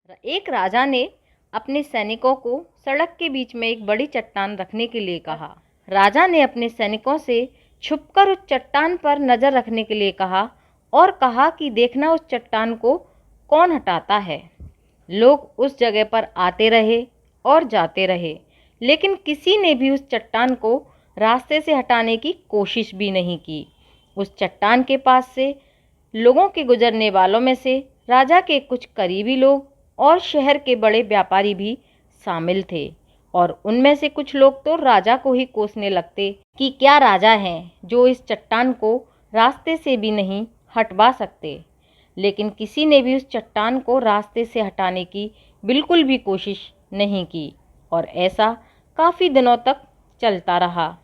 एक राजा ने अपने सैनिकों को सड़क के बीच में एक बड़ी चट्टान रखने के लिए कहा। राजा ने अपने सैनिकों से छुपकर उस चट्टान पर नज़र रखने के लिए कहा और कहा कि देखना उस चट्टान को कौन हटाता है। लोग उस जगह पर आते रहे और जाते रहे, लेकिन किसी ने भी उस चट्टान को रास्ते से हटाने की कोशिश भी नहीं की। उस चट्टान के पास से लोगों के गुजरने वालों में से राजा के कुछ करीबी लोग और शहर के बड़े व्यापारी भी शामिल थे, और उनमें से कुछ लोग तो राजा को ही कोसने लगते कि क्या राजा हैं जो इस चट्टान को रास्ते से भी नहीं हटवा सकते। लेकिन किसी ने भी उस चट्टान को रास्ते से हटाने की बिल्कुल भी कोशिश नहीं की, और ऐसा काफ़ी दिनों तक चलता रहा।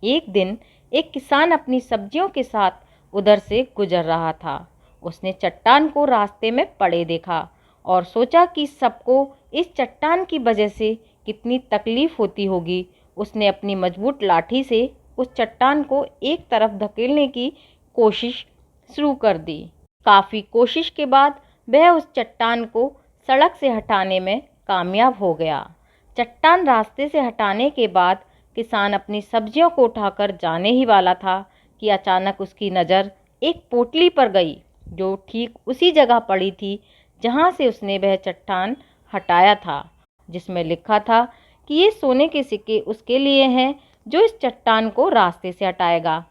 एक दिन एक किसान अपनी सब्जियों के साथ उधर से गुजर रहा था। उसने चट्टान को रास्ते में पड़े देखा और सोचा कि सबको इस चट्टान की वजह से कितनी तकलीफ होती होगी। उसने अपनी मजबूत लाठी से उस चट्टान को एक तरफ धकेलने की कोशिश शुरू कर दी। काफ़ी कोशिश के बाद वह उस चट्टान को सड़क से हटाने में कामयाब हो गया। चट्टान रास्ते से हटाने के बाद किसान अपनी सब्जियों को उठाकर जाने ही वाला था कि अचानक उसकी नज़र एक पोटली पर गई, जो ठीक उसी जगह पड़ी थी जहाँ से उसने वह चट्टान हटाया था, जिसमें लिखा था कि ये सोने के सिक्के उसके लिए हैं जो इस चट्टान को रास्ते से हटाएगा।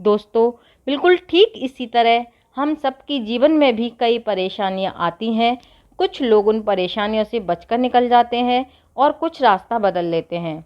दोस्तों, बिल्कुल ठीक इसी तरह हम सबकी जीवन में भी कई परेशानियां आती हैं। कुछ लोग उन परेशानियों से बचकर निकल जाते हैं और कुछ रास्ता बदल लेते हैं,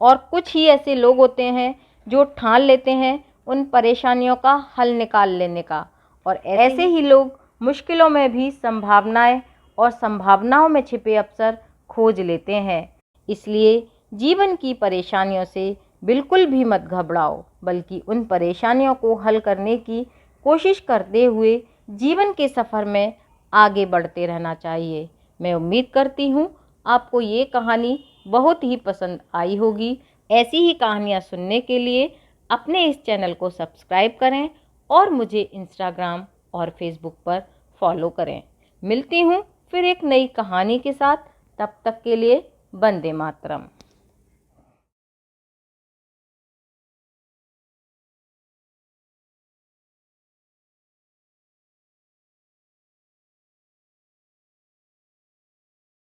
और कुछ ही ऐसे लोग होते हैं जो ठान लेते हैं उन परेशानियों का हल निकाल लेने का, और ऐसे ही लोग मुश्किलों में भी संभावनाएं और संभावनाओं में छिपे अवसर खोज लेते हैं। इसलिए जीवन की परेशानियों से बिल्कुल भी मत घबराओ, बल्कि उन परेशानियों को हल करने की कोशिश करते हुए जीवन के सफ़र में आगे बढ़ते रहना चाहिए। मैं उम्मीद करती हूँ आपको ये कहानी बहुत ही पसंद आई होगी। ऐसी ही कहानियाँ सुनने के लिए अपने इस चैनल को सब्सक्राइब करें और मुझे इंस्टाग्राम और फेसबुक पर फॉलो करें। मिलती हूँ फिर एक नई कहानी के साथ। तब तक के लिए वंदे मातरम।